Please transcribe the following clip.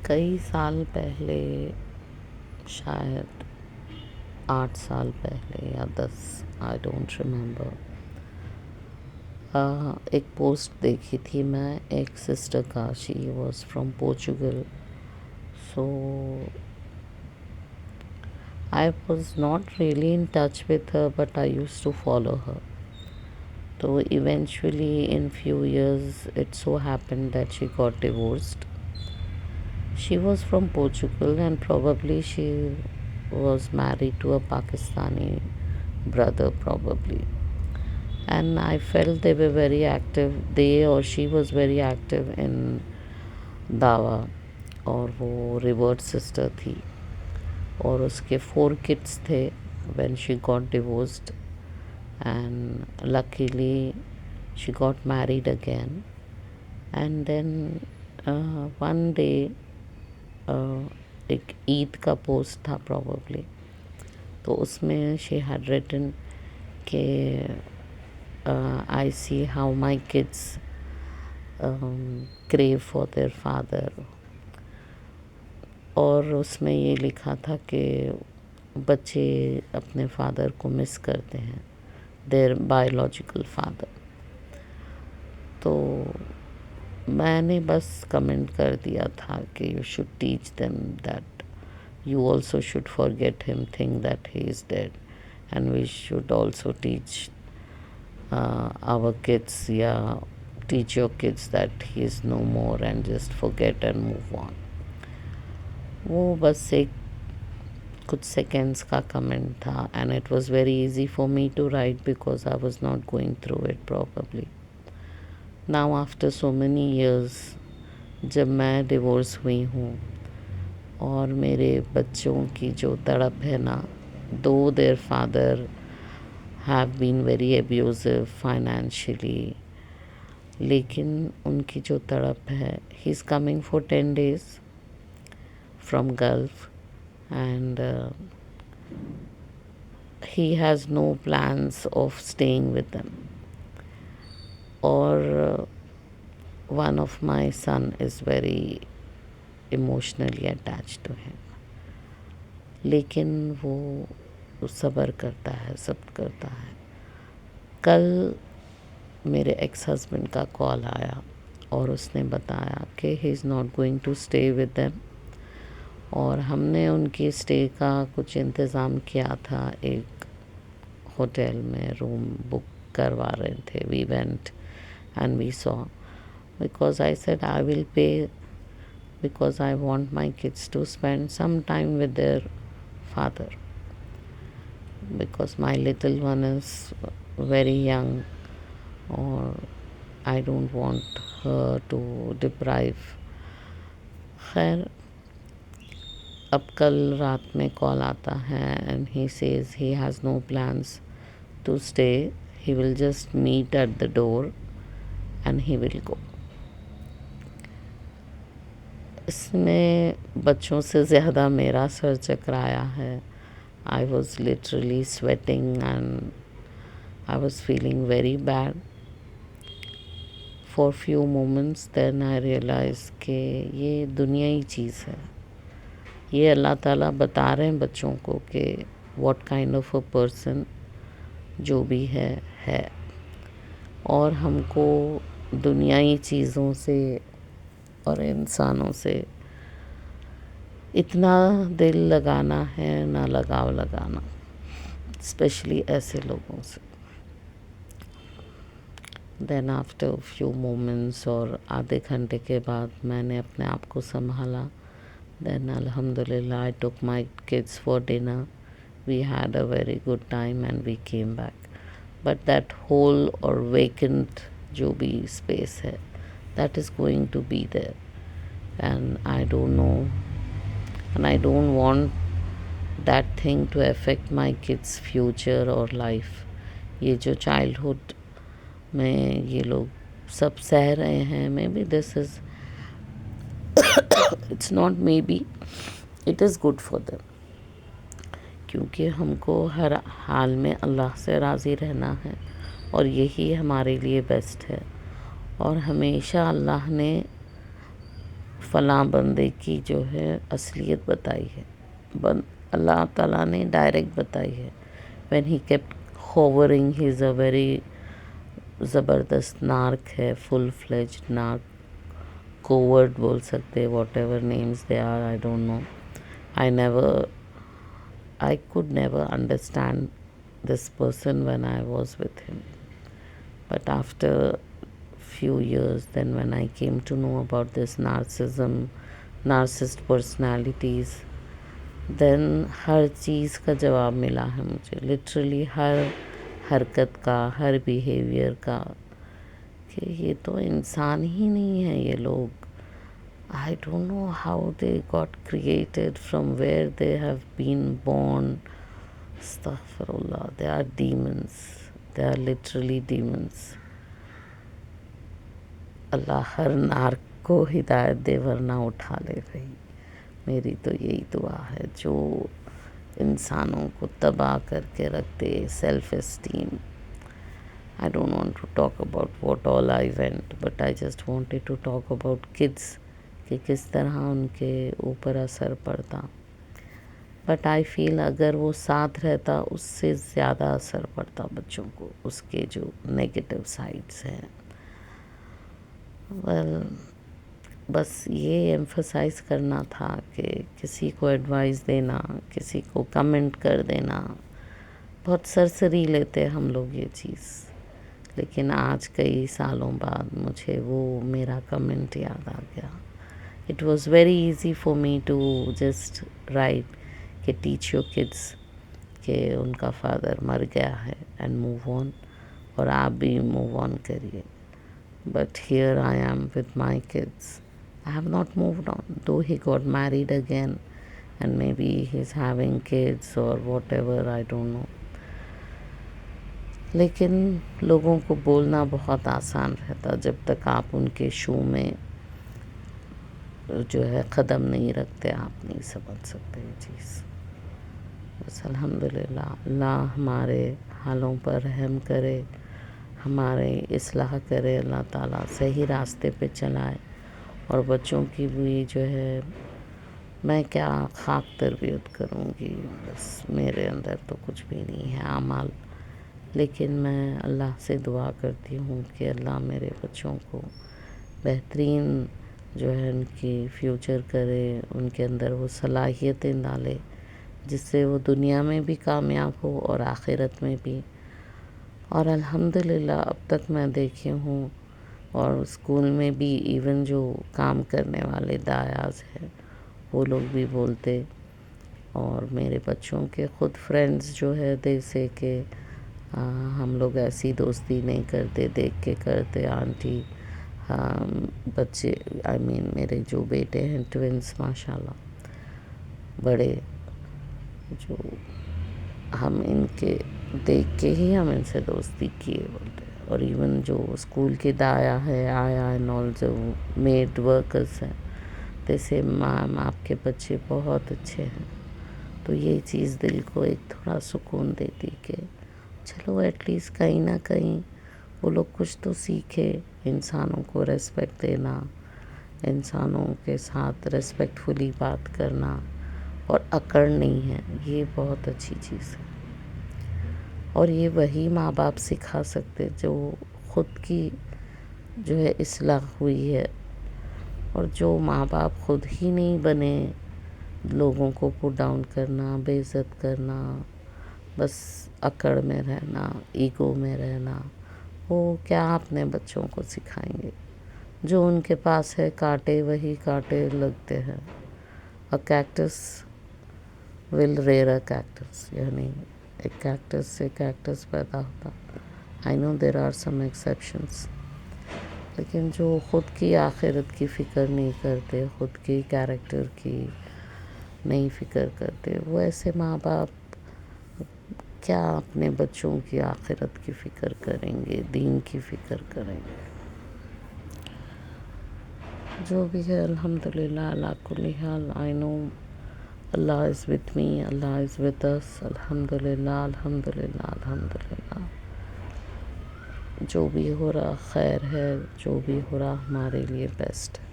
कई साल पहले, शायद 8 साल पहले या 10, आई डोंट रिमेम्बर, एक पोस्ट देखी थी मैं एक सिस्टर का. She was from Portugal. So I was not really in touch with her, but I used to follow her. So eventually, in few years, it so happened that she got divorced. She was from Portugal, and probably she was married to a Pakistani brother, probably. And I felt they were very active. They or she was very active in दावा, और वो revert sister थी, और उसके 4 kids थे when she got divorced. And luckily she got married again. And then one day, एक ईद का post था probably, तो उसमें she had written कि I see how my kids crave for their father. और उसमें ये लिखा था कि बच्चे अपने फादर को मिस करते हैं, देयर बायोलॉजिकल फादर. तो मैंने बस कमेंट कर दिया था कि you should teach them that you also should forget him, think that he is dead, and we should also teach our kids, या teach your kids that he is no more, and just forget and move on. वो बस एक कुछ seconds का comment था, and it was very easy for me to write because I was not going through it properly. Now after so many years, जब मैं divorce हुई हूँ और मेरे बच्चों की जो तड़प है ना, though their father have been very abusive financially, लेकिन उनकी जो तड़प है, he is coming for 10 days from Gulf, and he has no plans of staying with them. Or one of my son is very emotionally attached to him. लेकिन वो सब्र करता है, सब करता है. कल मेरे एक्स हस्बैंड का कॉल आया और उसने बताया कि he is not going to stay with them, और हमने उनकी स्टे का कुछ इंतज़ाम किया था. एक होटल में रूम बुक करवा रहे थे. We went and we saw, because I said I will pay, because I want my kids to spend some time with their father, because my little one is very young, और I don't want her to deprive. खैर, अब कल रात में call आता है and he says he has no plans to stay, he will just meet at the door and he will go. इसमें बच्चों से ज़्यादा मेरा सर चकराया है. I was literally sweating and I was feeling very bad for few moments. Then I realise कि ये दुनियाई चीज़ है. ये अल्लाह ताला बता रहे हैं बच्चों को कि what kind of a person जो भी है. और हमको दुनियाई चीज़ों से और इंसानों से इतना दिल लगाना है ना, लगाव लगाना, स्पेशली ऐसे लोगों से. देन आफ्टर फ्यू मोमेंट्स, और आधे घंटे के बाद मैंने अपने आप को संभाला. Then alhamdulillah, I took my kids for dinner. We had a very good time and we came back. But that whole or vacant जो भी space है, that is going to be there. And I don't know, and I don't want that thing to affect my kids' future or life. ये जो childhood में ये लोग सब सह रहे हैं, maybe this is it's not maybe, it is good for them. क्योंकि हमको हर हाल में अल्लाह से राज़ी रहना है, और यही हमारे लिए बेस्ट है. और हमेशा अल्लाह ने फ़लाँ बंदे की जो है असलियत बताई है। अल्लाह ताला ने डायरेक्ट बताई है। When he kept hovering, he is a very ज़बरदस्त नार्क है, फुल फ्लेज्ड नार्क, कोवर्ड बोल सकते, whatever names they are, I don't know. I could never understand this person when I was with him. But after few years, then when I came to know about this narcissist personalities, then हर चीज़ का जवाब मिला है मुझे, literally हर हरकत का, हर behaviour का, कि ये तो इंसान ही नहीं है ये लोग। I don't know how they got created, from where they have been born. Astaghfirullah, they are demons. They are literally demons. अल्लाह हर नार्क को हिदायत दे वरना उठा ले भाई। मेरी तो यही दुआ है, जो इंसानों को तबाह करके रखते, self esteem. I don't want to talk about what all I went, but I just wanted to talk about kids, कि किस तरह उनके ऊपर असर पड़ता। बट आई फील अगर वो साथ रहता उससे ज़्यादा असर पड़ता बच्चों को, उसके जो नेगेटिव साइड्स हैं। बस ये एम्फसाइज़ करना था कि किसी को एडवाइस देना, किसी को कमेंट कर देना, बहुत सरसरी लेते हम लोग ये चीज़। लेकिन आज कई सालों बाद मुझे वो मेरा कमेंट याद आ गया। It was very easy for me to just write कि टीच योर किड्स कि उनका फादर मर गया है एंड मूव ऑन, और आप भी मूव ऑन करिए। But here I am with my kids, I have not moved on, though he got married again and may be he is having kids और whatever, I don't know. लेकिन लोगों को बोलना बहुत आसान रहता, जब तक आप उनके शू में जो है कदम नहीं रखते, आप नहीं समझ सकते ये चीज़। बस अल्हम्दुलिल्लाह, अल्लाह हमारे हालों पर रहम करे, हमारे इस्लाह करे, अल्लाह ताला सही रास्ते पे चलाए। और बच्चों की भी जो है, मैं क्या खाक तरबियत करूँगी, बस मेरे अंदर तो कुछ भी नहीं है आमाल। लेकिन मैं अल्लाह से दुआ करती हूँ कि अल्लाह मेरे बच्चों को बेहतरीन जो है उनकी फ्यूचर करे, उनके अंदर वो सलाहियतें डाले जिससे वो दुनिया में भी कामयाब हो और आखिरत में भी। और अल्हम्दुलिल्लाह अब तक मैं देखी हूँ, और स्कूल में भी इवन जो काम करने वाले दायाज हैं वो लोग भी बोलते, और मेरे बच्चों के ख़ुद फ्रेंड्स जो है दे से के हम लोग ऐसी दोस्ती नहीं करते, देख के करते आंटी। बच्चे आई मीन मेरे जो बेटे हैं ट्विंस माशाल्लाह बड़े, जो हम इनके देख के ही हम इनसे दोस्ती किए बोलते हैं। और इवन जो स्कूल के दाया है, आया एंड ऑल जो मेड वर्कर्स हैं, जैसे मैम आपके बच्चे बहुत अच्छे हैं। तो ये चीज़ दिल को एक थोड़ा सुकून देती कि चलो एटलीस्ट कहीं ना कहीं वो लोग कुछ तो सीखे, इंसानों को रेस्पेक्ट देना, इंसानों के साथ रेस्पेक्टफुली बात करना, और अकड़ नहीं है, ये बहुत अच्छी चीज़ है। और ये वही माँ बाप सिखा सकते जो ख़ुद की जो है इस्लाह हुई है। और जो माँ बाप खुद ही नहीं बने, लोगों को पुट डाउन करना, बेइज्जत करना, बस अकड़ में रहना, ईगो में रहना, वो क्या अपने बच्चों को सिखाएंगे। जो उनके पास है कांटे वही कांटे लगते हैं। A cactus will rear a cactus, यानी एक कैक्टस से कैक्टस पैदा होता। I know there are some exceptions, लेकिन जो ख़ुद की आखिरत की फ़िक्र नहीं करते, ख़ुद की कैरेक्टर की नहीं फ़िक्र करते, वो ऐसे माँ बाप क्या अपने बच्चों की आखिरत की फ़िक्र करेंगे, दीन की फ़िक्र करेंगे। जो भी है अल्हम्दुलिल्लाह, अला कुल्ली हाल, I know Allah is with me, Allah is with us, अल्हम्दुलिल्लाह अल्हम्दुलिल्लाह अल्हम्दुलिल्लाह। जो भी हो रहा खैर है, जो भी हो रहा हमारे लिए बेस्ट है।